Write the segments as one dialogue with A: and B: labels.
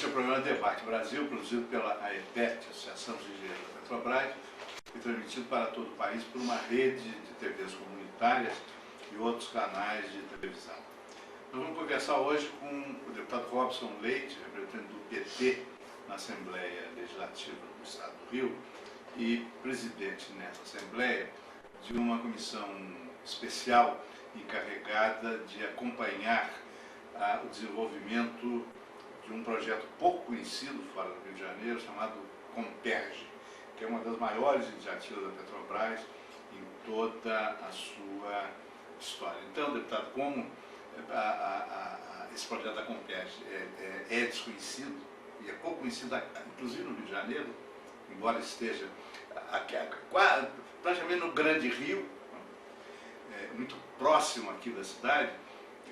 A: Este é o programa Debate Brasil, produzido pela AEPET, Associação dos Engenheiros da Petrobras, e transmitido para todo o país por uma rede de TVs comunitárias e outros canais de televisão. Nós vamos conversar hoje com o deputado Robson Leite, representante do PT na Assembleia Legislativa do Estado do Rio e presidente nessa Assembleia de uma comissão especial encarregada de acompanhar o desenvolvimento de um projeto pouco conhecido fora do Rio de Janeiro, chamado Comperj, que é uma das maiores iniciativas da Petrobras em toda a sua história. Então, deputado, como esse projeto da Comperj é desconhecido, e é pouco conhecido, inclusive no Rio de Janeiro, embora esteja aqui, praticamente no Grande Rio, muito próximo aqui da cidade,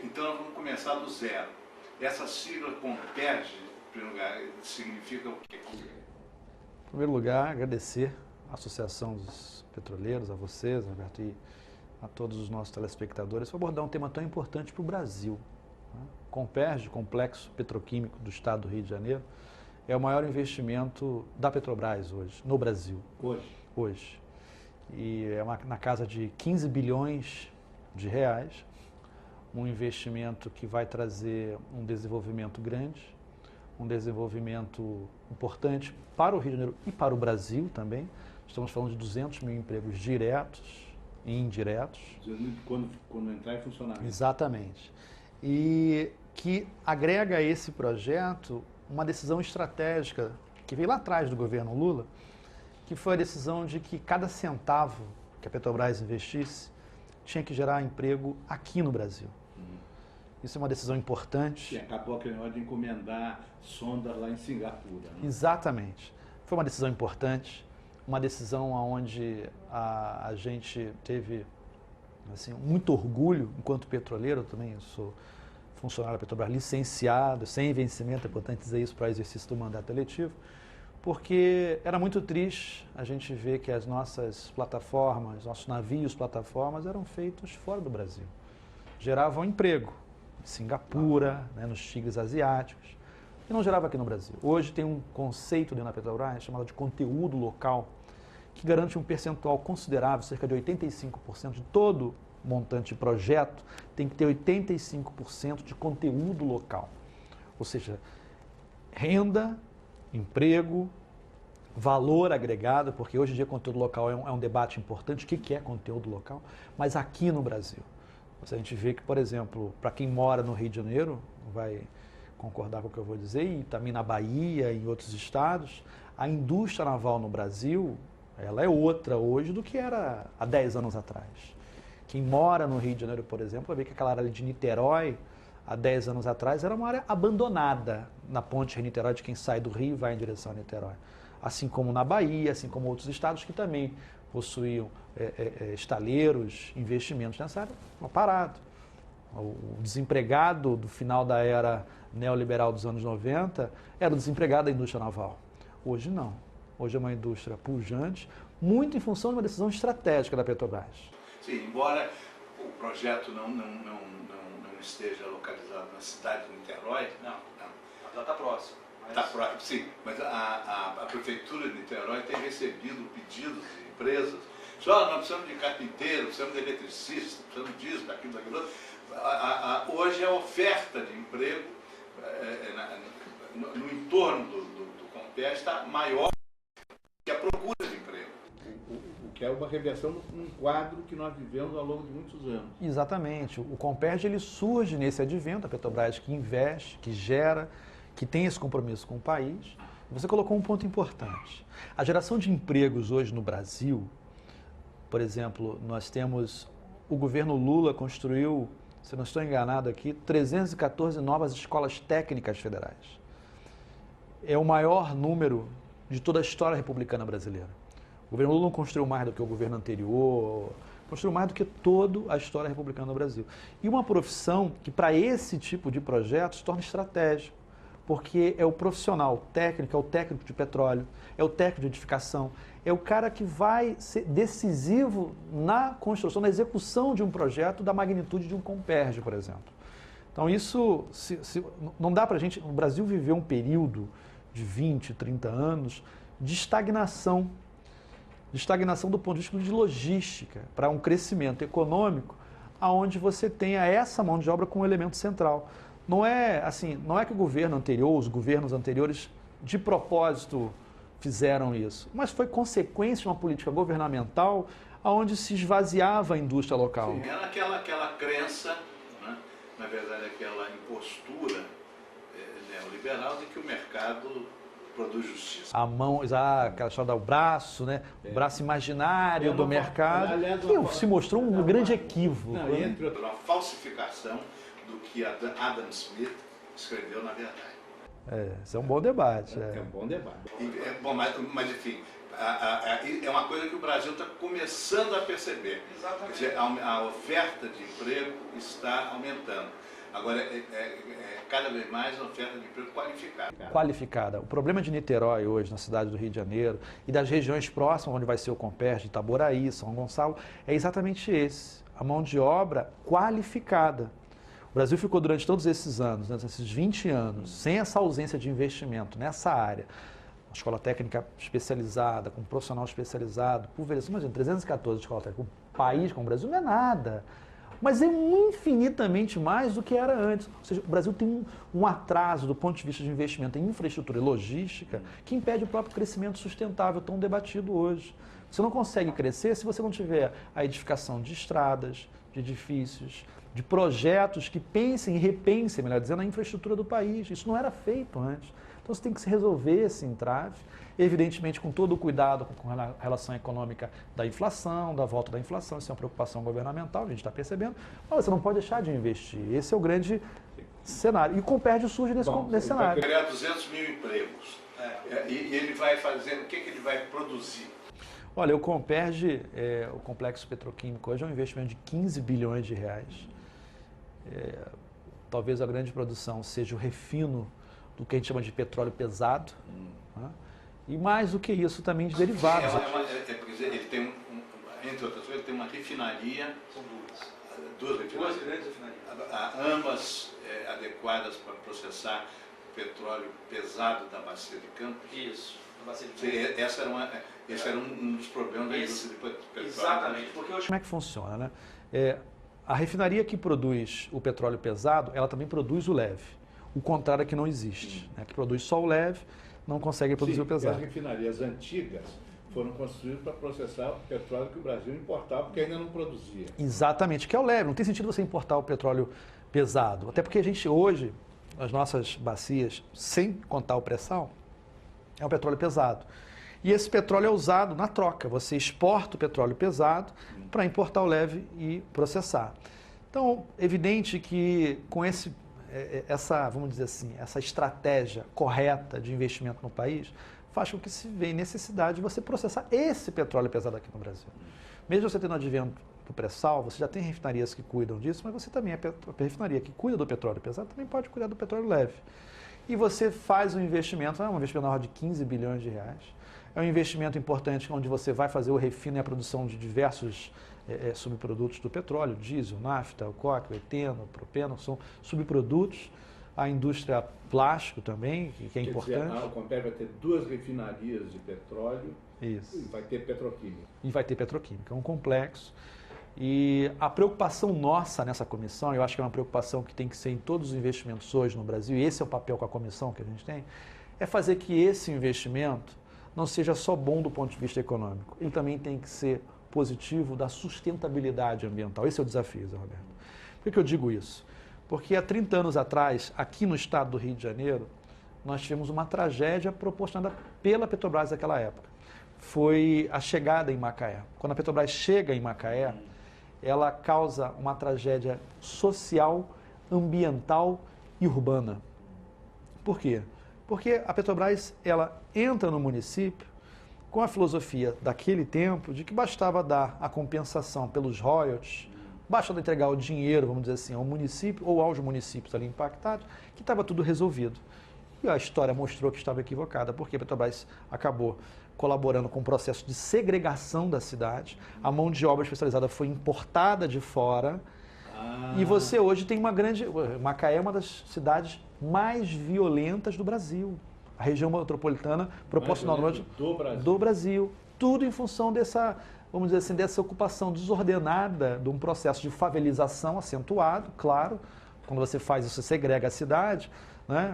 A: então nós vamos começar do zero. Essa sigla Comperj, em primeiro lugar, significa o quê?
B: Em primeiro lugar, agradecer à Associação dos Petroleiros, a vocês, Alberto, e a todos os nossos telespectadores, por abordar um tema tão importante para o Brasil. Comperj, Complexo Petroquímico do Estado do Rio de Janeiro, é o maior investimento da Petrobras hoje, no Brasil. Hoje. E é na casa de 15 bilhões de reais, um investimento que vai trazer um desenvolvimento grande, um desenvolvimento importante para o Rio de Janeiro e para o Brasil também. Estamos falando de 200 mil empregos diretos e indiretos.
A: Quando entrar em funcionamento.
B: Exatamente. E que agrega a esse projeto uma decisão estratégica que veio lá atrás do governo Lula, que foi a decisão de que cada centavo que a Petrobras investisse tinha que gerar emprego aqui no Brasil. Isso é uma decisão importante.
A: E acabou aquele negócio de encomendar sondas lá em Singapura. Né?
B: Exatamente. Foi uma decisão importante, uma decisão onde a gente teve assim, muito orgulho, enquanto petroleiro, eu também sou funcionário da Petrobras, licenciado, sem vencimento, é importante dizer isso para o exercício do mandato eletivo, porque era muito triste a gente ver que as nossas plataformas, nossos navios plataformas eram feitos fora do Brasil. Geravam emprego. Singapura, né, nos tigres asiáticos, e não gerava aqui no Brasil. Hoje tem um conceito dentro da Petrobras chamado de conteúdo local, que garante um percentual considerável, cerca de 85% de todo montante de projeto, tem que ter 85% de conteúdo local. Ou seja, renda, emprego, valor agregado, porque hoje em dia conteúdo local é um debate importante, o que é conteúdo local, mas aqui no Brasil. A gente vê que, por exemplo, para quem mora no Rio de Janeiro, vai concordar com o que eu vou dizer, e também na Bahia e em outros estados, a indústria naval no Brasil, ela é outra hoje do que era há 10 anos atrás. Quem mora no Rio de Janeiro, por exemplo, vai ver que aquela área de Niterói, há 10 anos atrás, era uma área abandonada na ponte Rio-Niterói, de quem sai do Rio e vai em direção a Niterói. Assim como na Bahia, assim como outros estados que também possuíam estaleiros, investimentos nessa área, parado. O desempregado do final da era neoliberal dos anos 90 era o desempregado da indústria naval. Hoje não. Hoje é uma indústria pujante, muito em função de uma decisão estratégica da Petrobras.
A: Sim, embora o projeto não esteja localizado na cidade de Niterói.
C: Não. Já está próximo.
A: Está próximo, sim, mas a Prefeitura de Niterói tem recebido pedidos de empresas. Só nós precisamos de carpinteiro, precisamos de eletricista, precisamos disso, daquilo, daquilo. Hoje a oferta de emprego no entorno do Comperj está maior que a procura de emprego. O que é uma reversão num quadro que nós vivemos ao longo de muitos anos.
B: Exatamente. O Comperj ele surge nesse advento, a Petrobras que investe, que gera, que tem esse compromisso com o país. Você colocou um ponto importante. A geração de empregos hoje no Brasil, por exemplo, nós temos, o governo Lula construiu, se não estou enganado aqui, 314 novas escolas técnicas federais. É o maior número de toda a história republicana brasileira. O governo Lula não construiu mais do que o governo anterior, construiu mais do que toda a história republicana no Brasil. E uma profissão que, para esse tipo de projeto, se torna estratégico, porque é o profissional técnico, é o técnico de petróleo, é o técnico de edificação, é o cara que vai ser decisivo na construção, na execução de um projeto da magnitude de um Comperj, por exemplo. Então isso, não dá para a gente, o Brasil viveu um período de 20, 30 anos de estagnação do ponto de vista de logística, para um crescimento econômico, aonde você tenha essa mão de obra como elemento central. Não é que o governo anterior, os governos anteriores, de propósito fizeram isso, mas foi consequência de uma política governamental onde se esvaziava a indústria local.
A: Sim, era aquela crença, né? Na verdade, aquela impostura neoliberal de que o mercado produz justiça.
B: A mão, aquela história do braço, né? O braço imaginário do mercado, que se mostrou um grande equívoco.
A: Não, entre uma falsificação do que Adam Smith escreveu na verdade.
B: Esse é um bom debate.
D: É um bom debate.
A: Bom, mas enfim, é uma coisa que o Brasil está começando a perceber.
C: Exatamente.
A: Quer dizer, a oferta de emprego está aumentando. Agora, cada vez mais a oferta de emprego
B: Qualificada. O problema de Niterói hoje, na cidade do Rio de Janeiro, e das regiões próximas, onde vai ser o Comperj, Itaboraí, São Gonçalo, é exatamente esse. A mão de obra qualificada. O Brasil ficou durante todos esses anos, né, esses 20 anos, sem essa ausência de investimento nessa área. Uma escola técnica especializada, com um profissional especializado, pulverização, imagina, 314 escolas técnicas. Um país como o Brasil não é nada. Mas é infinitamente mais do que era antes. Ou seja, o Brasil tem um atraso do ponto de vista de investimento em infraestrutura e logística que impede o próprio crescimento sustentável tão debatido hoje. Você não consegue crescer se você não tiver a edificação de estradas, de edifícios, de projetos que pensem e repensem, melhor dizendo, a infraestrutura do país. Isso não era feito antes. Então você tem que se resolver esse entrave, evidentemente com todo o cuidado com a relação econômica da inflação, da volta da inflação, isso é uma preocupação governamental, a gente está percebendo, mas você não pode deixar de investir. Esse é o grande cenário. E o Comperj surge nesse cenário.
A: Vai criar 200 mil empregos. E ele vai fazer, o que ele vai produzir?
B: Olha, o Comperj, o complexo petroquímico, hoje é um investimento de 15 bilhões de reais. Talvez a grande produção seja o refino do que a gente chama de petróleo pesado, né? E mais do que isso também de derivados.
A: Ele tem, entre outras coisas, ele tem uma refinaria.
C: São
A: Duas
C: grandes refinarias.
A: Ambas adequadas para processar petróleo pesado da bacia de Campos.
C: Isso, da bacia de Campos.
A: Esse era um dos problemas da indústria de petróleo.
C: Exatamente. Porque hoje...
B: Como é que funciona, né? A refinaria que produz o petróleo pesado, ela também produz o leve. O contrário é que não existe. Né? Que produz só o leve, não consegue produzir o pesado.
D: As refinarias antigas foram construídas para processar o petróleo que o Brasil importava, porque ainda não produzia.
B: Exatamente, que é o leve. Não tem sentido você importar o petróleo pesado. Até porque a gente hoje, as nossas bacias, sem contar o pré-sal, é um petróleo pesado. E esse petróleo é usado na troca. Você exporta o petróleo pesado para importar o leve e processar. Então, evidente que com vamos dizer assim, essa estratégia correta de investimento no país faz com que se venha necessidade de você processar esse petróleo pesado aqui no Brasil. Mesmo você tendo advento do pré-sal, você já tem refinarias que cuidam disso, mas você também, a refinaria que cuida do petróleo pesado, também pode cuidar do petróleo leve. E você faz um investimento na ordem de 15 bilhões de reais. É um investimento importante onde você vai fazer o refino e a produção de diversos subprodutos do petróleo, diesel, nafta, o coque, o eteno, o propeno, são subprodutos. A indústria plástico também, que é importante.
D: Dizer, o Comperj vai ter 2 refinarias de petróleo.
B: Isso.
D: E vai ter petroquímica.
B: E vai ter petroquímica, é um complexo. E a preocupação nossa nessa comissão, eu acho que é uma preocupação que tem que ser em todos os investimentos hoje no Brasil, e esse é o papel com a comissão que a gente tem, é fazer que esse investimento não seja só bom do ponto de vista econômico, ele também tem que ser positivo da sustentabilidade ambiental. Esse é o desafio, Zé Roberto. Por que eu digo isso? Porque há 30 anos atrás, aqui no estado do Rio de Janeiro, nós tivemos uma tragédia proporcionada pela Petrobras naquela época. Foi a chegada em Macaé. Quando a Petrobras chega em Macaé, ela causa uma tragédia social, ambiental e urbana. Por quê? Porque a Petrobras ela entra no município com a filosofia daquele tempo de que bastava dar a compensação pelos royalties, bastava entregar o dinheiro, vamos dizer assim, ao município ou aos municípios ali impactados, que estava tudo resolvido. E a história mostrou que estava equivocada, porque a Petrobras acabou colaborando com o processo de segregação da cidade, a mão de obra especializada foi importada de fora E você hoje tem uma grande... Macaé é uma das cidades mais violentas do Brasil. A região metropolitana proporcionalmente do Brasil. Tudo em função dessa, vamos dizer assim, dessa ocupação desordenada de um processo de favelização acentuado, claro. Quando você faz isso, você segrega a cidade, né?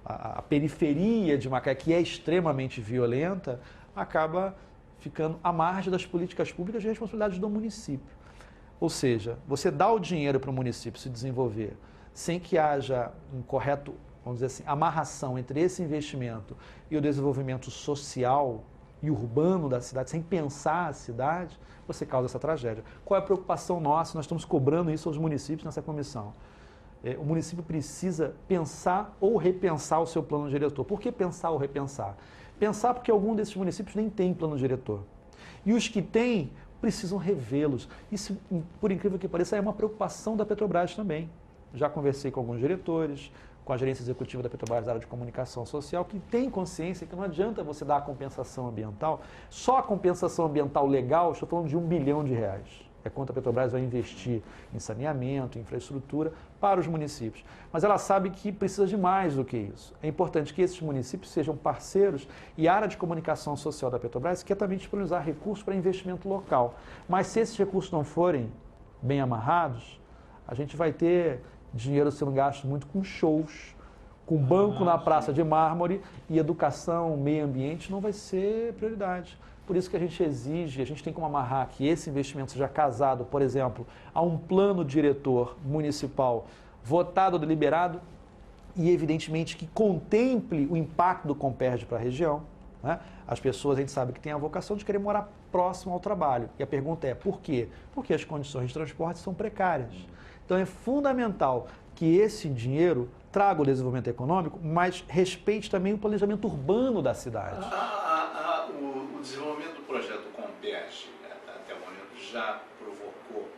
B: A periferia de Macaé, que é extremamente violenta, acaba ficando à margem das políticas públicas de responsabilidade do município. Ou seja, você dá o dinheiro para o município se desenvolver sem que haja um correto, vamos dizer assim, amarração entre esse investimento e o desenvolvimento social e urbano da cidade, sem pensar a cidade, você causa essa tragédia. Qual é a preocupação nossa? Nós estamos cobrando isso aos municípios nessa comissão. O município precisa pensar ou repensar o seu plano diretor. Por que pensar ou repensar? Pensar porque algum desses municípios nem tem plano diretor. E os que têm precisam revê-los. Isso, por incrível que pareça, é uma preocupação da Petrobras também. Já conversei com alguns diretores, com a gerência executiva da Petrobras da área de comunicação social, que tem consciência que não adianta você dar a compensação ambiental. Só a compensação ambiental legal, estou falando de R$1 bilhão. É quanto a Petrobras vai investir em saneamento, infraestrutura para os municípios. Mas ela sabe que precisa de mais do que isso. É importante que esses municípios sejam parceiros e a área de comunicação social da Petrobras quer também disponibilizar recursos para investimento local. Mas se esses recursos não forem bem amarrados, a gente vai ter dinheiro sendo gasto muito com shows, com banco na praça de mármore, e educação, meio ambiente não vai ser prioridade. Por isso que a gente exige, a gente tem como amarrar que esse investimento seja casado, por exemplo, a um plano diretor municipal votado, deliberado e, evidentemente, que contemple o impacto do Comperd para a região. Né? As pessoas, a gente sabe que têm a vocação de querer morar próximo ao trabalho. E a pergunta é, por quê? Porque as condições de transporte são precárias. Então, é fundamental que esse dinheiro traga o desenvolvimento econômico, mas respeite também o planejamento urbano da cidade.
A: O desenvolvimento do projeto Comperd, até o momento, já provocou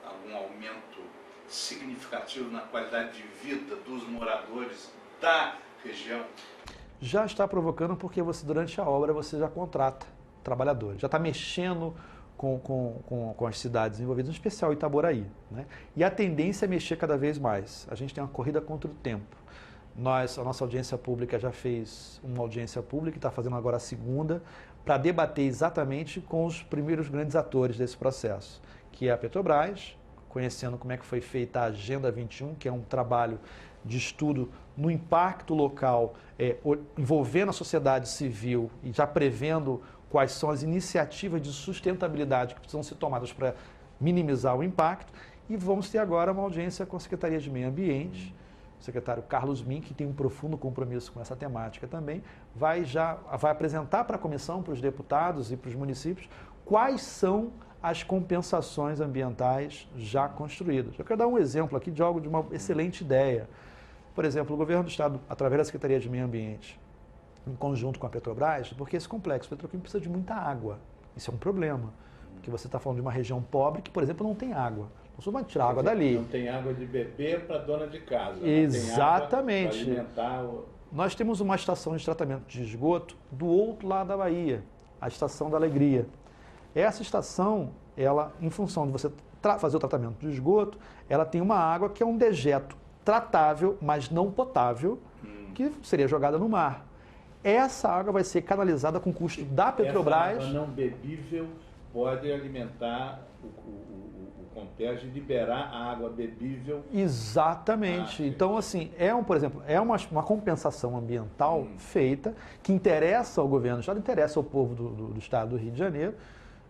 A: algum aumento significativo na qualidade de vida dos moradores da região?
B: Já está provocando porque durante a obra você já contrata trabalhadores, já está mexendo com as cidades envolvidas, em especial Itaboraí. Né? E a tendência é mexer cada vez mais. A gente tem uma corrida contra o tempo. A nossa audiência pública já fez uma audiência pública, está fazendo agora a segunda, para debater exatamente com os primeiros grandes atores desse processo, que é a Petrobras, conhecendo como é que foi feita a Agenda 21, que é um trabalho de estudo no impacto local, envolvendo a sociedade civil e já prevendo quais são as iniciativas de sustentabilidade que precisam ser tomadas para minimizar o impacto. E vamos ter agora uma audiência com a Secretaria de Meio Ambiente. O secretário Carlos Min, que tem um profundo compromisso com essa temática também, vai apresentar para a comissão, para os deputados e para os municípios, quais são as compensações ambientais já construídas. Eu quero dar um exemplo aqui de algo de uma excelente ideia. Por exemplo, o governo do estado, através da Secretaria de Meio Ambiente, em conjunto com a Petrobras, porque esse complexo petroquímico precisa de muita água. Isso é um problema, porque você está falando de uma região pobre que, por exemplo, não tem água. Não só vai tirar água dali.
D: Não tem água de beber para dona de casa.
B: Exatamente.
D: Para alimentar
B: Nós temos uma estação de tratamento de esgoto do outro lado da Bahia, a Estação da Alegria. Essa estação, ela, em função de você fazer o tratamento de esgoto, ela tem uma água que é um dejeto tratável, mas não potável, que seria jogada no mar. Essa água vai ser canalizada com custo da Petrobras.
D: Essa água não bebível pode alimentar o Comperd e liberar a água bebível.
B: Exatamente. Então, assim, por exemplo, é uma compensação ambiental feita que interessa ao governo do estado, interessa ao povo do estado do Rio de Janeiro.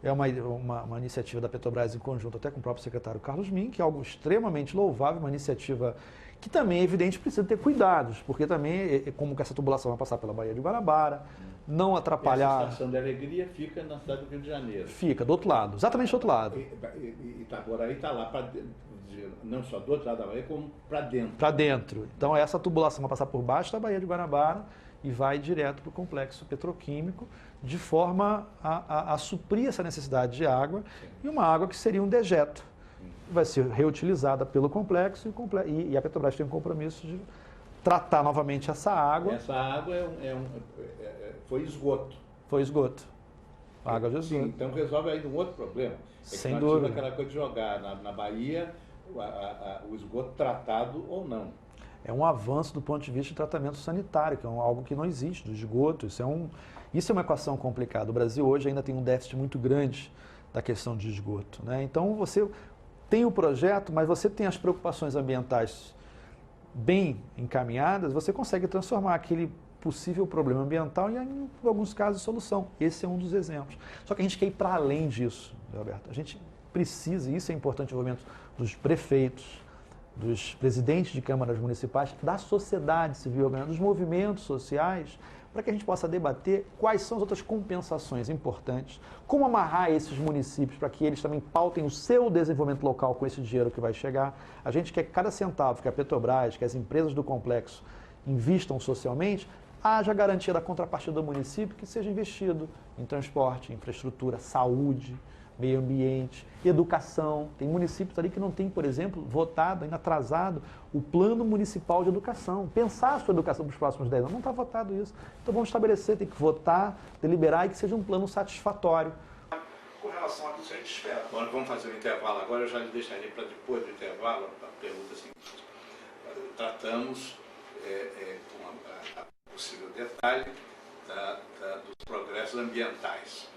B: É uma iniciativa da Petrobras em conjunto até com o próprio secretário Carlos Min, que é algo extremamente louvável, uma iniciativa que também, é evidente, precisa ter cuidados, porque também, como que essa tubulação vai passar pela Baía de Guanabara, não atrapalhar...
D: Essa Estação da Alegria fica na cidade do Rio de Janeiro.
B: Fica, do outro lado, exatamente do outro lado.
D: Itaboraí está lá, não só do outro lado da Bahia, como para dentro.
B: Para dentro. Então, essa tubulação vai passar por baixo da Baía de Guanabara e vai direto para o complexo petroquímico, de forma a suprir essa necessidade de água, e uma água que seria um dejeto. Vai ser reutilizada pelo complexo e a Petrobras tem um compromisso de tratar novamente essa água.
D: Essa água foi esgoto.
B: Foi esgoto. Água de
D: Sim,
B: esgoto.
D: então resolve ainda um outro problema.
B: Sem
D: nós tínhamos
B: dúvida.
D: aquela coisa de jogar na Bahia o esgoto tratado ou não.
B: É um avanço do ponto de vista de tratamento sanitário, que é algo que não existe, do esgoto. Isso é uma equação complicada. O Brasil hoje ainda tem um déficit muito grande da questão de esgoto, né? Então você tem o projeto, mas você tem as preocupações ambientais bem encaminhadas, você consegue transformar aquele possível problema ambiental em alguns casos, solução. Esse é um dos exemplos. Só que a gente quer ir para além disso, Roberto. A gente precisa, e isso é importante, o envolvimento dos prefeitos, dos presidentes de câmaras municipais, da sociedade civil organizada, dos movimentos sociais, para que a gente possa debater quais são as outras compensações importantes, como amarrar esses municípios para que eles também pautem o seu desenvolvimento local com esse dinheiro que vai chegar. A gente quer que cada centavo que a Petrobras, que as empresas do complexo investam socialmente, haja garantia da contrapartida do município que seja investido em transporte, infraestrutura, saúde, meio ambiente, educação. Tem municípios ali que não tem, por exemplo, votado, ainda atrasado, o Plano Municipal de Educação. Pensar a sua educação para os próximos 10 anos. Não está votado isso. Então vamos estabelecer, tem que votar, deliberar e que seja um plano satisfatório.
C: Com relação a isso, a gente espera.
A: Agora vamos fazer um intervalo. Agora eu já lhe deixaria para depois do intervalo a pergunta seguinte. Tratamos com a possível detalhe dos progressos ambientais.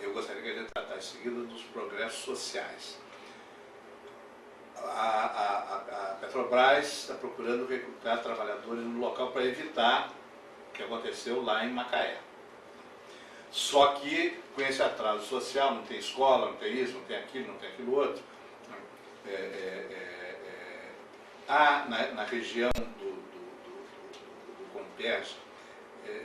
A: Eu gostaria que a gente tratasse em seguida dos progressos sociais. A Petrobras está procurando recrutar trabalhadores no local para evitar o que aconteceu lá em Macaé. Só que com esse atraso social, não tem escola, não tem isso, não tem aquilo outro, há na região do Comperj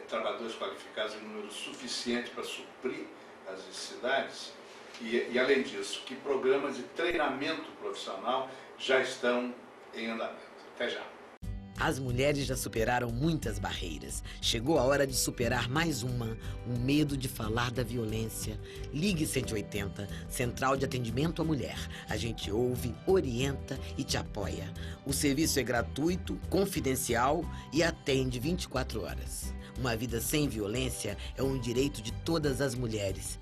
A: trabalhadores qualificados em número suficiente para suprir as necessidades e, além disso, que programas de treinamento profissional já estão em andamento. Até já.
E: As mulheres já superaram muitas barreiras. Chegou a hora de superar mais uma, o medo de falar da violência. Ligue 180, Central de Atendimento à Mulher. A gente ouve, orienta e te apoia. O serviço é gratuito, confidencial e atende 24 horas. Uma vida sem violência é um direito de todas as mulheres.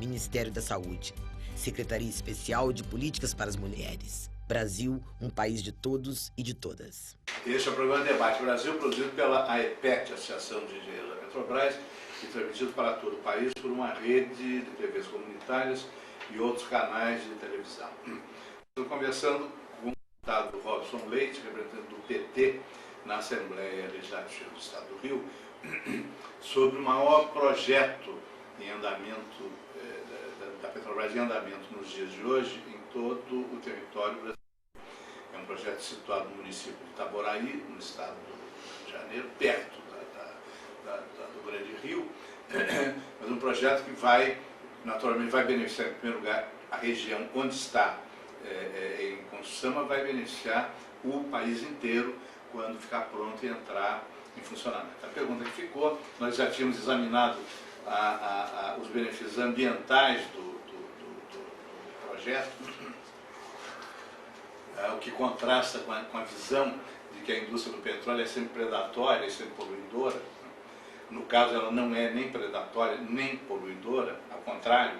E: Ministério da Saúde. Secretaria Especial de Políticas para as Mulheres. Brasil, um país de todos e de todas.
A: Este é o programa Debate Brasil, produzido pela AEPET, Associação de Engenheiros da Petrobras, e transmitido para todo o país por uma rede de TVs comunitárias e outros canais de televisão. Estou conversando com o deputado Robson Leite, representante do PT na Assembleia Legislativa do Estado do Rio, sobre o maior projeto em andamento da Petrobras em andamento nos dias de hoje em todo o território brasileiro. É um projeto situado no município de Itaboraí, no estado do Rio de Janeiro, perto do Grande Rio, mas um projeto que naturalmente vai beneficiar, em primeiro lugar, a região onde está em construção, mas vai beneficiar o país inteiro quando ficar pronto e entrar em funcionamento. A pergunta que ficou, nós já tínhamos examinado os benefícios ambientais do projeto, o que contrasta com a visão de que a indústria do petróleo é sempre predatória e sempre poluidora. No caso, ela não é nem predatória, nem poluidora, ao contrário.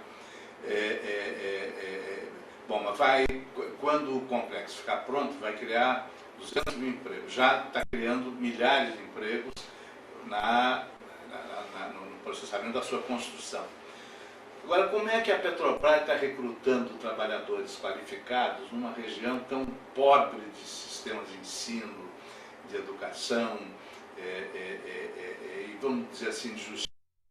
A: Bom, mas quando o complexo ficar pronto, vai criar 200 mil empregos. Já está criando milhares de empregos no processamento da sua construção. Agora, como é que a Petrobras está recrutando trabalhadores qualificados numa região tão pobre de sistemas de ensino, de educação, e vamos dizer assim, de justiça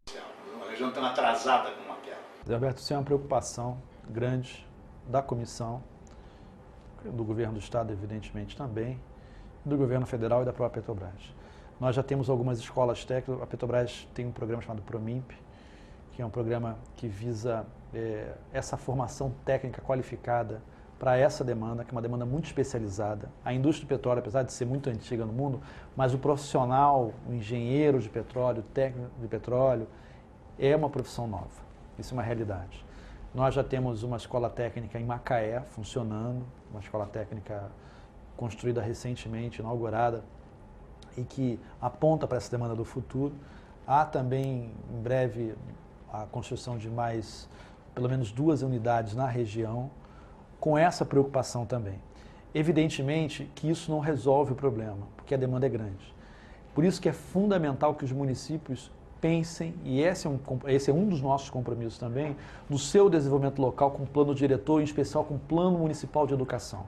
A: social? Uma região tão atrasada como aquela.
B: Zé Alberto, isso é uma preocupação grande da comissão, do governo do Estado, evidentemente, também, do governo federal e da própria Petrobras. Nós já temos algumas escolas técnicas, a Petrobras tem um programa chamado Promimp, que é um programa que visa essa formação técnica qualificada para essa demanda, que é uma demanda muito especializada. A indústria do petróleo, apesar de ser muito antiga no mundo, mas o profissional, o engenheiro de petróleo, o técnico de petróleo, é uma profissão nova. Isso é uma realidade. Nós já temos uma escola técnica em Macaé funcionando, uma escola técnica construída recentemente, inaugurada, e que aponta para essa demanda do futuro. Há também, em breve, a construção de mais, pelo menos 2 unidades na região, com essa preocupação também. Evidentemente que isso não resolve o problema, porque a demanda é grande. Por isso que é fundamental que os municípios pensem, e esse é um dos nossos compromissos também, no seu desenvolvimento local com plano diretor, em especial com plano municipal de educação.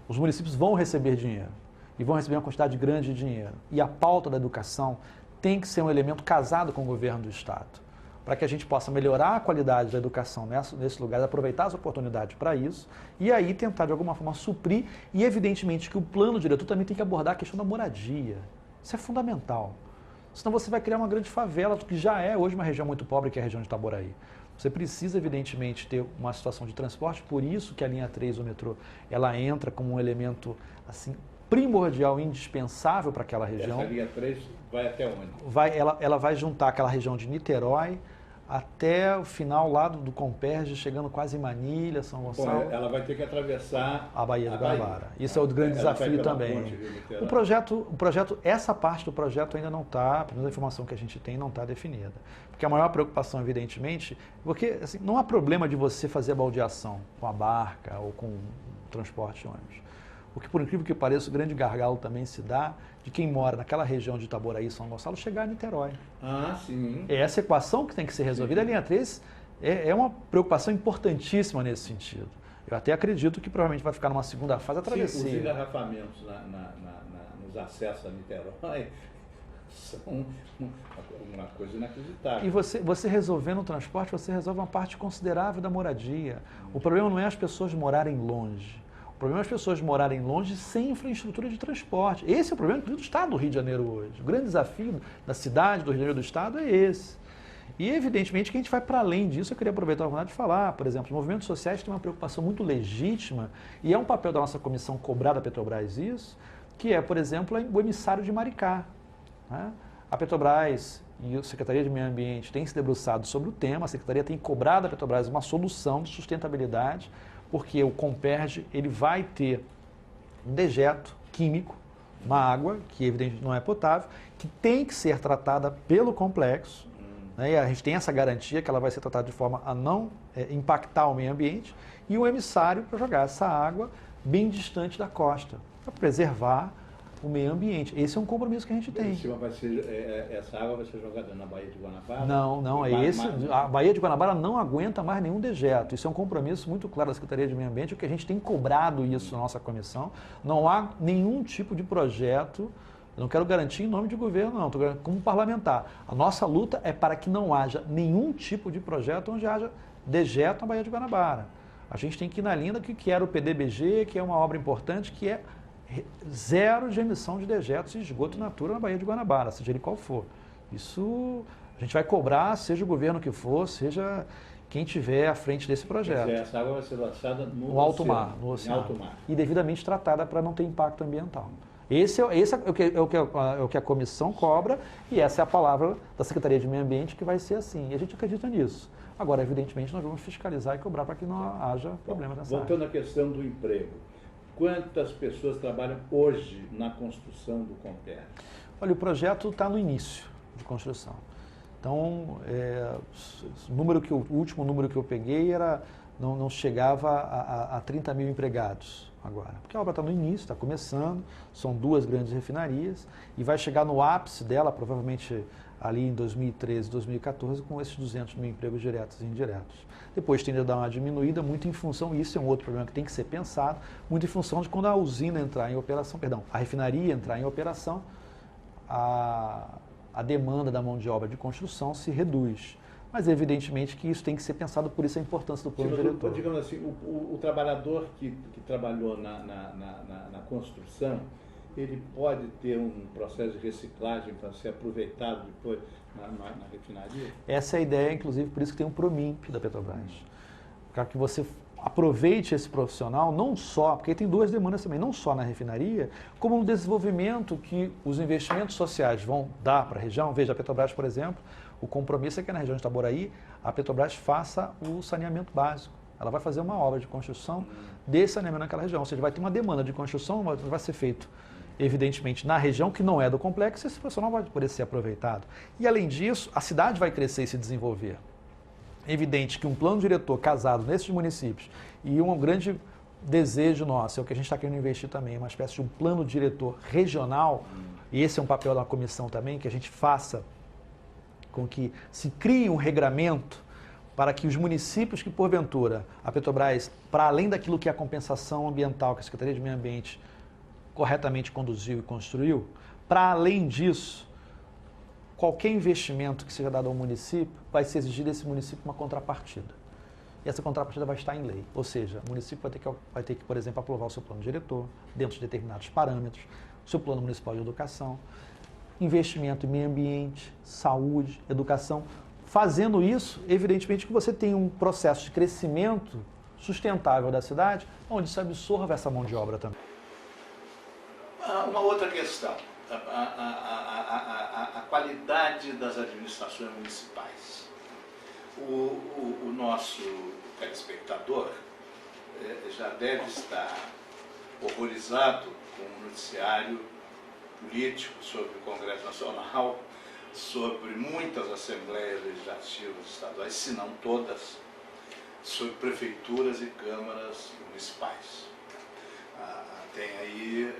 B: Os municípios vão receber dinheiro, e vão receber uma quantidade grande de dinheiro. E a pauta da educação tem que ser um elemento casado com o governo do Estado, para que a gente possa melhorar a qualidade da educação nesse lugar, aproveitar as oportunidades para isso, e aí tentar de alguma forma suprir, e evidentemente que o plano diretor também tem que abordar a questão da moradia. Isso é fundamental. Senão você vai criar uma grande favela, que já é hoje uma região muito pobre, que é a região de Itaboraí. Você precisa, evidentemente, ter uma situação de transporte, por isso que a linha 3 do metrô, ela entra como um elemento assim, primordial, indispensável para aquela região.
D: Essa linha 3 vai até onde?
B: Ela vai juntar aquela região de Niterói até o final lá do Comperge, chegando quase em Manilha, São Gonçalo.
D: Bom, ela vai ter que atravessar
B: a Baía de Guanabara. Isso é o grande desafio também. O projeto, essa parte do projeto ainda não está, pelo menos a informação que a gente tem, não está definida. Porque a maior preocupação, evidentemente, porque assim, não há problema de você fazer a baldeação com a barca ou com o transporte de ônibus. Porque, por incrível que pareça, o grande gargalo também se dá de quem mora naquela região de Itaboraí e São Gonçalo chegar a Niterói.
D: Ah, sim.
B: É essa equação que tem que ser resolvida. Sim. A linha 3 é uma preocupação importantíssima nesse sentido. Eu até acredito que provavelmente vai ficar numa segunda fase a travessia.
D: Sim, os engarrafamentos nos acessos a Niterói são uma coisa inacreditável.
B: E você resolvendo o transporte, você resolve uma parte considerável da moradia. O problema não é as pessoas morarem longe. O problema é as pessoas morarem longe sem infraestrutura de transporte. Esse é o problema do Estado do Rio de Janeiro hoje. O grande desafio da cidade do Rio de Janeiro do Estado é esse. E, evidentemente, que a gente vai para além disso. Eu queria aproveitar a oportunidade de falar, por exemplo, os movimentos sociais têm uma preocupação muito legítima, e é um papel da nossa comissão cobrar da Petrobras isso, que é, por exemplo, o emissário de Maricá. Né? A Petrobras e a Secretaria de Meio Ambiente têm se debruçado sobre o tema, a Secretaria tem cobrado da Petrobras uma solução de sustentabilidade, porque o Comperge ele vai ter um dejeto químico, uma água, que evidentemente não é potável, que tem que ser tratada pelo complexo, né? E a gente tem essa garantia que ela vai ser tratada de forma a não impactar o meio ambiente, e o emissário para jogar essa água bem distante da costa, para preservar o meio ambiente. Esse é um compromisso que a gente tem.
D: Essa água vai ser jogada na Baía de Guanabara?
B: Não, a Baía de Guanabara não aguenta mais nenhum dejeto. Isso é um compromisso muito claro da Secretaria de Meio Ambiente, o que a gente tem cobrado isso na nossa comissão. Não há nenhum tipo de projeto, eu não quero garantir em nome de governo, não, estou garantindo como parlamentar. A nossa luta é para que não haja nenhum tipo de projeto onde haja dejeto na Baía de Guanabara. A gente tem que ir na linha do que era o PDBG, que é uma obra importante, que é zero de emissão de dejetos e esgoto in natura na Baía de Guanabara, seja ele qual for. Isso a gente vai cobrar, seja o governo que for, seja quem tiver à frente desse projeto.
D: Essa água vai ser lançada no
B: alto mar, e devidamente tratada para não ter impacto ambiental. Esse é o que a comissão cobra, e essa é a palavra da Secretaria de Meio Ambiente, que vai ser assim. E a gente acredita nisso. Agora, evidentemente, nós vamos fiscalizar e cobrar para que não haja problemas nessa área.
D: Voltando à questão do emprego. Quantas pessoas trabalham hoje na construção do Comperge?
B: Olha, o projeto está no início de construção. Então, o último número que eu peguei não chegava a 30 mil empregados agora. Porque a obra está no início, está começando, são 2 grandes refinarias e vai chegar no ápice dela, provavelmente ali em 2013, 2014, com esses 200 mil empregos diretos e indiretos. Depois tende a dar uma diminuída, muito em função, e isso é um outro problema que tem que ser pensado, muito em função de quando a usina entrar em operação, a refinaria entrar em operação, a demanda da mão de obra de construção se reduz. Mas evidentemente que isso tem que ser pensado, por isso a importância do plano diretor.
D: Digamos assim, o trabalhador que trabalhou na construção, ele pode ter um processo de reciclagem para ser aproveitado depois na refinaria?
B: Essa é a ideia, inclusive, por isso que tem um Promimp da Petrobras. Para que você aproveite esse profissional, não só, porque tem 2 demandas também, não só na refinaria, como no desenvolvimento que os investimentos sociais vão dar para a região. Veja, a Petrobras, por exemplo, o compromisso é que na região de Itaboraí, a Petrobras faça o saneamento básico. Ela vai fazer uma obra de construção desse saneamento naquela região. Ou seja, vai ter uma demanda de construção, vai ser feito evidentemente, na região que não é do complexo, esse profissional vai poder ser aproveitado. E, além disso, a cidade vai crescer e se desenvolver. É evidente que um plano diretor casado nesses municípios e um grande desejo nosso, é o que a gente está querendo investir também, uma espécie de um plano diretor regional, e esse é um papel da comissão também, que a gente faça com que se crie um regramento para que os municípios que, porventura, a Petrobras, para além daquilo que é a compensação ambiental que a Secretaria de Meio Ambiente corretamente conduziu e construiu, para além disso, qualquer investimento que seja dado ao município vai se exigir desse município uma contrapartida. E essa contrapartida vai estar em lei. Ou seja, o município vai ter que, por exemplo, aprovar o seu plano diretor, dentro de determinados parâmetros, o seu plano municipal de educação, investimento em meio ambiente, saúde, educação. Fazendo isso, evidentemente que você tem um processo de crescimento sustentável da cidade, onde se absorva essa mão de obra também.
A: Uma outra questão, a qualidade das administrações municipais. O nosso telespectador já deve estar horrorizado com o noticiário político sobre o Congresso Nacional, sobre muitas assembleias legislativas estaduais, se não todas, sobre prefeituras e câmaras municipais. Tem aí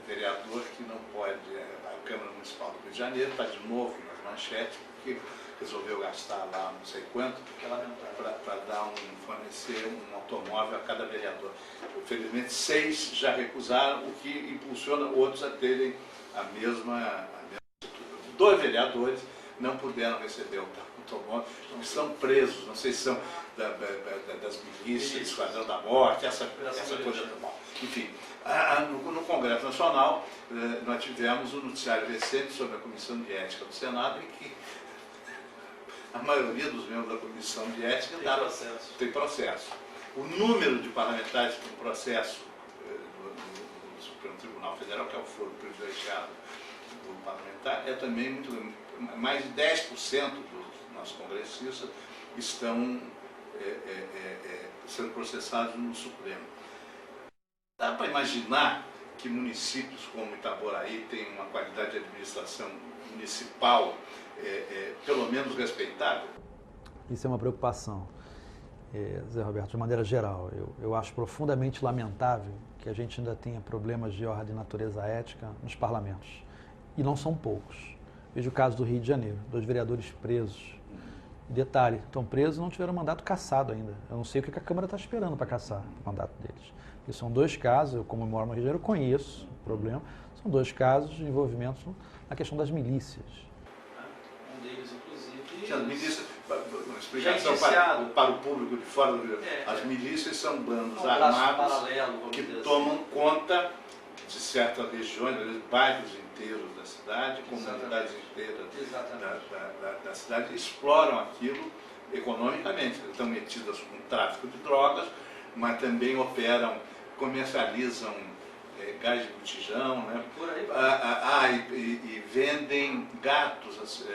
A: vereador que não pode, a Câmara Municipal do Rio de Janeiro está de novo nas manchetes, porque resolveu gastar lá não sei quanto para fornecer um automóvel a cada vereador. Infelizmente, 6 já recusaram, o que impulsiona outros a terem a mesma atitude. 2 vereadores não puderam receber o automóvel, porque estão presos, não sei se são das milícias, do Esquadrão da Morte, essa coisa do mal. Enfim, no Congresso Nacional, nós tivemos um noticiário recente sobre a Comissão de Ética do Senado, em que a maioria dos membros da Comissão de Ética tem processo. O número de parlamentares com processo do Supremo Tribunal Federal, que é o foro privilegiado do parlamentar, é também muito grande. Mais de 10% dos nossos congressistas estão sendo processados no Supremo. Dá para imaginar que municípios como Itaboraí têm uma qualidade de administração municipal pelo menos respeitável?
B: Isso é uma preocupação, Zé Roberto, de maneira geral. Eu acho profundamente lamentável que a gente ainda tenha problemas de ordem de natureza ética nos parlamentos. E não são poucos. Veja o caso do Rio de Janeiro, 2 vereadores presos. Detalhe, estão presos e não tiveram mandato cassado ainda. Eu não sei o que a Câmara está esperando para cassar o mandato deles. E são 2 casos, eu como moro no Rio de Janeiro conheço o problema, são 2 casos de envolvimento na questão das milícias.
C: Um deles, inclusive...
A: As milícias, uma explicação para o público de fora do Rio. As milícias são bandos armados que tomam conta de certas regiões, bairros inteiros da cidade, comunidades inteiras da cidade, exploram aquilo economicamente. Eles estão metidas com tráfico de drogas, mas também operam, comercializam gás de botijão, né? E vendem gatos,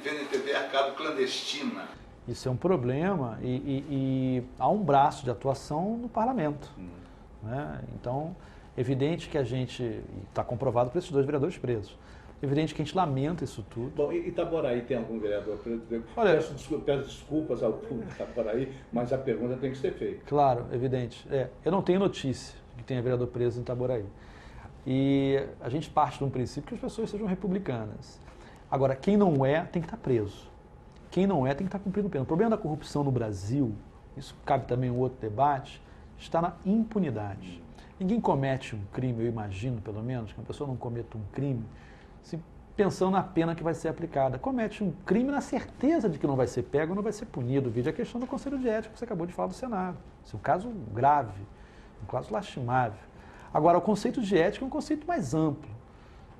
A: vendem TV a cabo clandestina.
B: Isso é um problema e há um braço de atuação no parlamento. Né? Então, evidente que a gente, está comprovado por esses 2 vereadores presos, evidente que a gente lamenta isso tudo.
D: Bom, e Itaboraí tem algum vereador preso?
B: Olha,
D: peço desculpas ao público de Itaboraí, mas a pergunta tem que ser feita.
B: Claro, evidente. Eu não tenho notícia de que tenha vereador preso em Itaboraí. E a gente parte de um princípio que as pessoas sejam republicanas. Agora, quem não é, tem que estar preso. Quem não é, tem que estar cumprindo pena. O problema da corrupção no Brasil, isso cabe também um outro debate, está na impunidade. Ninguém comete um crime, eu imagino, pelo menos, que uma pessoa não cometa um crime, pensando na pena que vai ser aplicada. Comete um crime na certeza de que não vai ser pego, não vai ser punido. Veja a questão do Conselho de Ética que você acabou de falar do Senado. Isso é um caso grave, um caso lastimável. Agora, o conceito de ética é um conceito mais amplo.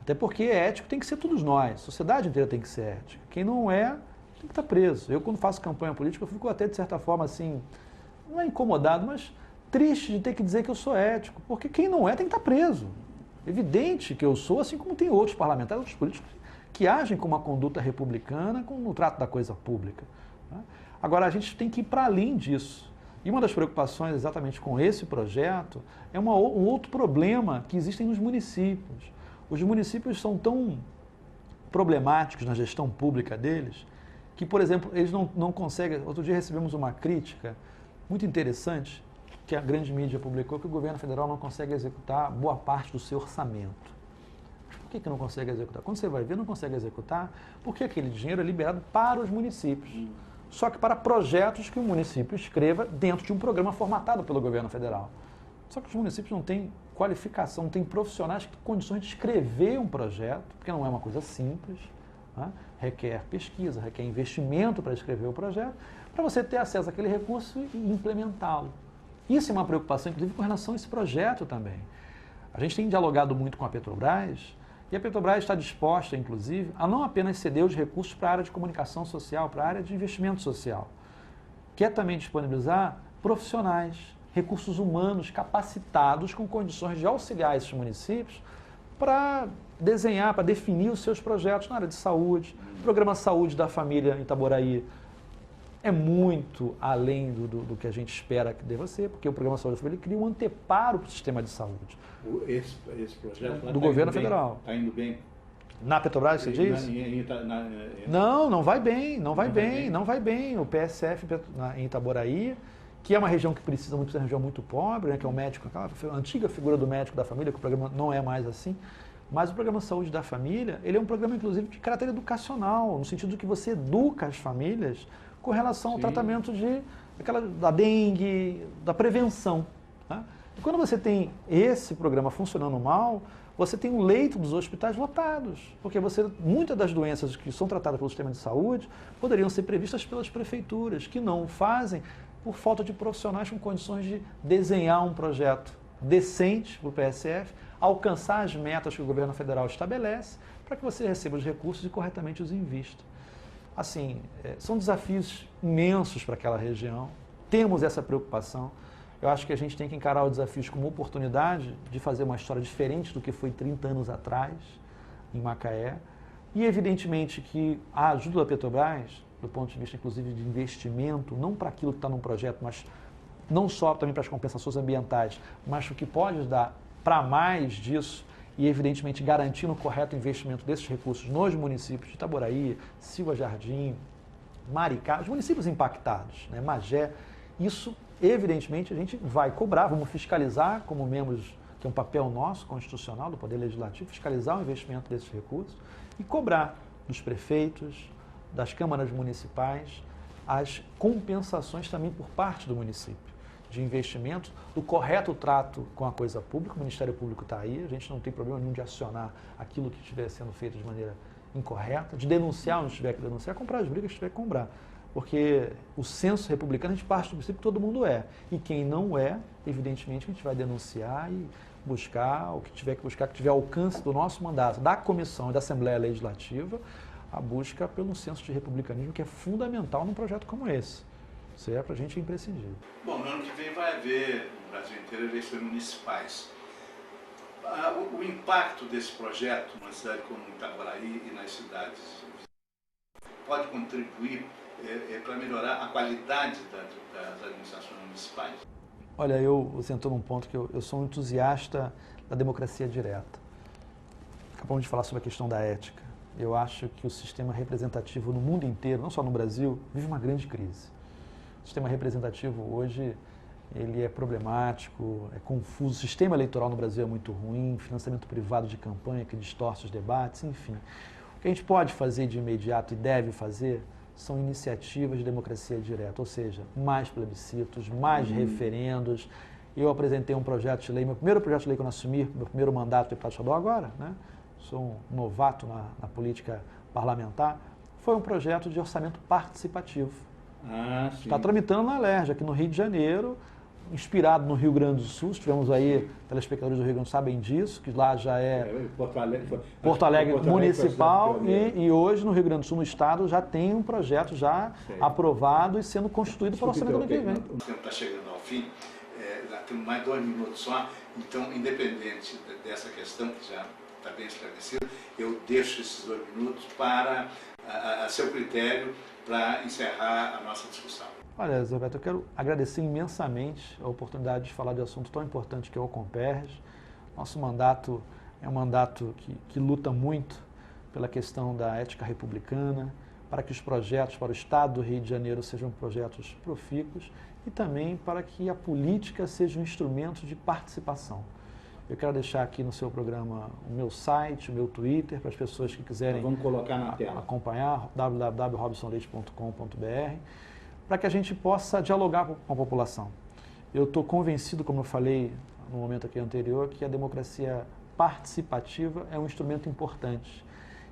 B: Até porque ético tem que ser todos nós, a sociedade inteira tem que ser ética. Quem não é, tem que estar preso. Eu, quando faço campanha política, eu fico até, de certa forma, assim, não é incomodado, mas triste de ter que dizer que eu sou ético. Porque quem não é, tem que estar preso. Evidente que eu sou, assim como tem outros parlamentares, outros políticos, que agem com uma conduta republicana no trato da coisa pública. Agora, a gente tem que ir para além disso. E uma das preocupações exatamente com esse projeto é um outro problema que existem nos municípios. Os municípios são tão problemáticos na gestão pública deles que, por exemplo, eles não conseguem... Outro dia recebemos uma crítica muito interessante que a grande mídia publicou, que o governo federal não consegue executar boa parte do seu orçamento. Por que não consegue executar? Quando você vai ver, não consegue executar porque aquele dinheiro é liberado para os municípios. Só que para projetos que o município escreva dentro de um programa formatado pelo governo federal. Só que os municípios não têm qualificação, não têm profissionais que têm condições de escrever um projeto, porque não é uma coisa simples, né? Requer pesquisa, requer investimento para escrever o projeto, para você ter acesso àquele recurso e implementá-lo. Isso é uma preocupação, inclusive, com relação a esse projeto também. A gente tem dialogado muito com a Petrobras, e a Petrobras está disposta, inclusive, a não apenas ceder os recursos para a área de comunicação social, para a área de investimento social, quer também disponibilizar profissionais, recursos humanos capacitados com condições de auxiliar esses municípios para desenhar, para definir os seus projetos na área de saúde. O programa Saúde da Família em Itaboraí é muito além do que a gente espera que deva ser, porque o programa Saúde da Família cria um anteparo para o sistema de saúde.
D: Esse projeto
B: do governo federal.
D: Está indo bem?
B: Na Petrobras, você diz? Não vai bem, não vai bem. O PSF em Itaboraí, que é uma região que precisa muito, é uma região muito pobre, né, que é o médico, aquela antiga figura do médico da família, que o programa não é mais assim, mas o programa Saúde da Família, ele é um programa, inclusive, de caráter educacional, no sentido que você educa as famílias com relação ao tratamento da dengue, da prevenção. Tá? E quando você tem esse programa funcionando mal, você tem o leito dos hospitais lotados, porque muitas das doenças que são tratadas pelo sistema de saúde poderiam ser previstas pelas prefeituras, que não o fazem por falta de profissionais com condições de desenhar um projeto decente para o PSF, alcançar as metas que o governo federal estabelece, para que você receba os recursos e corretamente os invista. Assim, são desafios imensos para aquela região, temos essa preocupação. Eu acho que a gente tem que encarar os desafios como oportunidade de fazer uma história diferente do que foi 30 anos atrás, em Macaé. E, evidentemente, que a ajuda da Petrobras, do ponto de vista, inclusive, de investimento, não para aquilo que está num projeto, mas não só também para as compensações ambientais, mas o que pode dar para mais disso e, evidentemente, garantindo o correto investimento desses recursos nos municípios de Itaboraí, Silva Jardim, Maricá, os municípios impactados, né, Magé, isso, evidentemente, a gente vai cobrar, vamos fiscalizar como membros, que é um papel nosso, constitucional, do Poder Legislativo, fiscalizar o investimento desses recursos e cobrar dos prefeitos, das câmaras municipais, as compensações também por parte do município, de investimento, do correto trato com a coisa pública. O Ministério Público está aí, a gente não tem problema nenhum de acionar aquilo que estiver sendo feito de maneira incorreta, de denunciar onde tiver que denunciar, comprar as brigas que tiver que comprar. Porque o senso republicano, a gente parte do princípio que todo mundo é. E quem não é, evidentemente, a gente vai denunciar e buscar o que tiver que buscar, que tiver alcance do nosso mandato, da Comissão e da Assembleia Legislativa, a busca pelo senso de republicanismo, que é fundamental num projeto como esse. Isso para a gente é imprescindível.
A: Bom, no ano que vem vai haver, no Brasil inteiro, eleições municipais. O impacto desse projeto numa cidade como Itaboraí e nas cidades pode contribuir para melhorar a qualidade das administrações municipais?
B: Olha, você entrou num ponto que eu sou um entusiasta da democracia direta. Acabamos de falar sobre a questão da ética. Eu acho que o sistema representativo no mundo inteiro, não só no Brasil, vive uma grande crise. O sistema representativo hoje, ele é problemático, é confuso. O sistema eleitoral no Brasil é muito ruim, financiamento privado de campanha que distorce os debates, enfim. O que a gente pode fazer de imediato e deve fazer são iniciativas de democracia direta, ou seja, mais plebiscitos, mais referendos. Eu apresentei um projeto de lei, meu primeiro projeto de lei que eu assumi, meu primeiro mandato de deputado estadual agora, né? Sou um novato na política parlamentar, foi um projeto de orçamento participativo. Está tramitando na Alerj, aqui no Rio de Janeiro, inspirado no Rio Grande do Sul. Tivemos aí, telespectadores do Rio Grande do Sul sabem disso, que lá já é Porto Alegre municipal e hoje no Rio Grande do Sul, no estado, já tem um projeto já aprovado e sendo constituído para o orçamento do ano que vem.
A: O tempo está chegando ao fim, já temos mais 2 minutos só, então, independente dessa questão que já está bem esclarecida, eu deixo esses 2 minutos para a seu critério para encerrar a nossa discussão.
B: Olha, Zé Roberto, eu quero agradecer imensamente a oportunidade de falar de um assunto tão importante que é o Comperj. Nosso mandato é um mandato que luta muito pela questão da ética republicana, para que os projetos para o Estado do Rio de Janeiro sejam projetos profícuos e também para que a política seja um instrumento de participação. Eu quero deixar aqui no seu programa o meu site, o meu Twitter, para as pessoas que quiserem
D: Vamos colocar na tela.
B: acompanhar, www.robsonleite.com.br, para que a gente possa dialogar com a população. Eu estou convencido, como eu falei no momento aqui anterior, que a democracia participativa é um instrumento importante.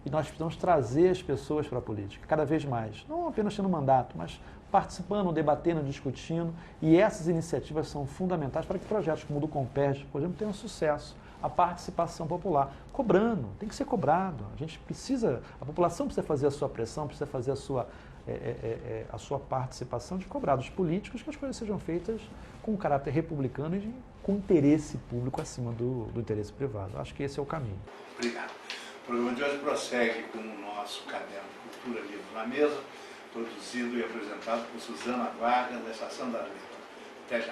B: E nós precisamos trazer as pessoas para a política, cada vez mais. Não apenas tendo mandato, mas participando, debatendo, discutindo. E essas iniciativas são fundamentais para que projetos como o do Comperj, por exemplo, tenham sucesso. A participação popular, cobrando, tem que ser cobrado. A gente precisa, a população precisa fazer a sua pressão, precisa fazer a sua participação de cobrar dos políticos que as coisas sejam feitas com caráter republicano e com interesse público acima do interesse privado. Acho que esse é o caminho.
A: Obrigado. O programa de hoje prossegue com o nosso caderno Cultura Livros na Mesa, produzido e apresentado por Suzana Vargas, da Estação da Letra. Até já.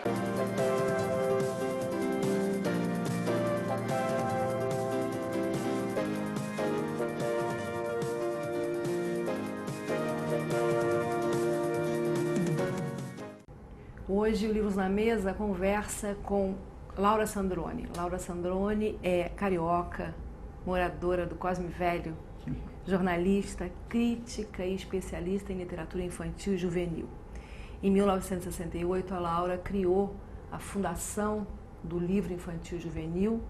F: Hoje o Livros na Mesa conversa com Laura Sandrone. Laura Sandrone é carioca, moradora do Cosme Velho, jornalista, crítica e especialista em literatura infantil e juvenil. Em 1968, a Laura criou a Fundação do Livro Infantil e Juvenil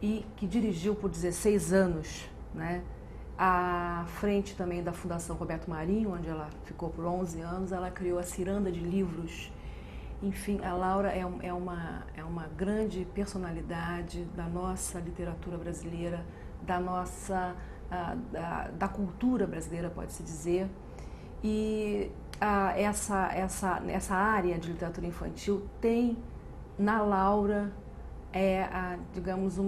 F: e que dirigiu por 16 anos, né? À frente também da Fundação Roberto Marinho, onde ela ficou por 11 anos, ela criou a Ciranda de Livros. Enfim, a Laura é uma grande personalidade da nossa literatura brasileira, da cultura brasileira, pode-se dizer. E essa área de literatura infantil tem na Laura, digamos,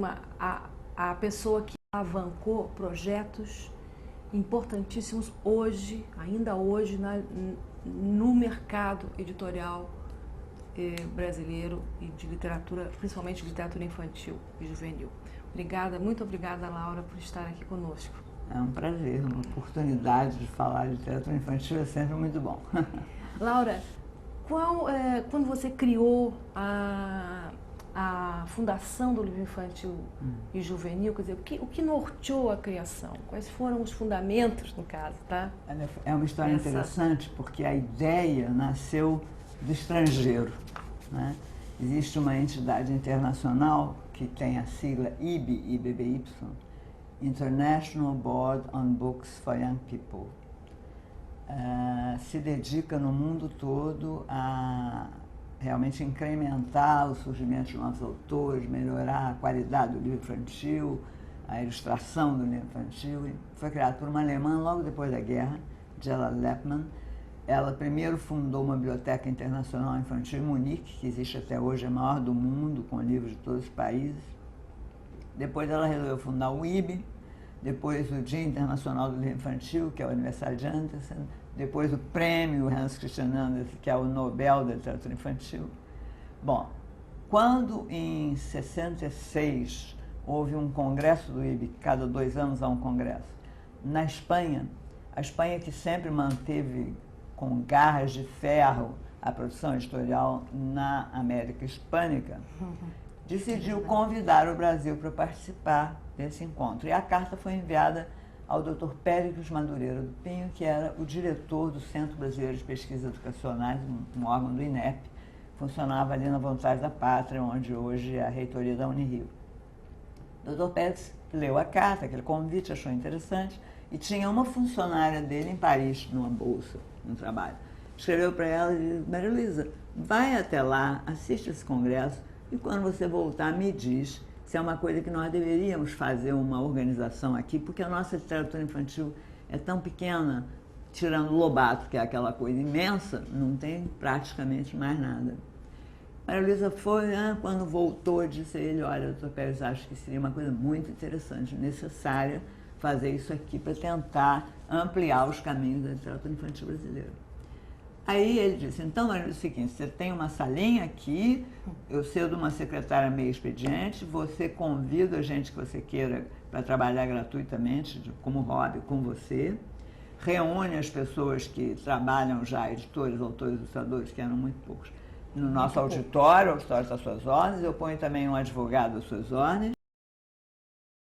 F: a pessoa que alavancou projetos importantíssimos hoje, ainda hoje, no mercado editorial brasileiro e de literatura, principalmente de literatura infantil e juvenil. Obrigada, muito obrigada, Laura, por estar aqui conosco.
G: É um prazer, uma oportunidade de falar de literatura infantil é sempre muito bom.
F: Laura, quando você criou a Fundação do Livro Infantil e Juvenil, quer dizer, o que norteou a criação? Quais foram os fundamentos, no caso, tá?
G: É uma história interessante, porque a ideia nasceu do estrangeiro, né? Existe uma entidade internacional que tem a sigla IBY, International Board on Books for Young People. Se dedica no mundo todo a realmente incrementar o surgimento de novos autores, melhorar a qualidade do livro infantil, a ilustração do livro infantil. Foi criado por uma alemã logo depois da guerra, Jella Leppmann. Ela primeiro fundou uma biblioteca internacional infantil em Munique, que existe até hoje, a maior do mundo, com livros de todos os países. Depois ela resolveu fundar o IB, depois o Dia Internacional do Livro Infantil, que é o aniversário de Andersen, depois o prêmio Hans Christian Andersen, que é o Nobel da Literatura Infantil. Bom, quando em 66 houve um congresso do IB, cada 2 anos há um congresso, na Espanha, a Espanha que sempre manteve com garras de ferro a produção editorial na América Hispânica, decidiu convidar o Brasil para participar desse encontro. E a carta foi enviada ao Dr. Péricles Madureira do Pinho, que era o diretor do Centro Brasileiro de Pesquisas Educacionais, um órgão do INEP, funcionava ali na Vontade da Pátria, onde hoje é a reitoria da Unirio. O Dr. Péricles leu a carta, aquele convite, achou interessante, e tinha uma funcionária dele em Paris, numa bolsa, no trabalho. Escreveu para ela e disse: Maria Luísa, vai até lá, assiste esse congresso, e quando você voltar, me diz se é uma coisa que nós deveríamos fazer uma organização aqui, porque a nossa literatura infantil é tão pequena, tirando Lobato, que é aquela coisa imensa, não tem praticamente mais nada. Maria Luísa foi, quando voltou, disse a ele: olha, doutor Pérez, acho que seria uma coisa muito interessante, necessária, fazer isso aqui para tentar ampliar os caminhos da literatura infantil brasileira. Aí ele disse, então é o seguinte, você tem uma salinha aqui, eu cedo uma secretária meio expediente, você convida a gente que você queira para trabalhar gratuitamente, como hobby, com você, reúne as pessoas que trabalham já, editores, autores, ilustradores, que eram muito poucos, no nosso auditório das suas ordens, eu ponho também um advogado às suas ordens,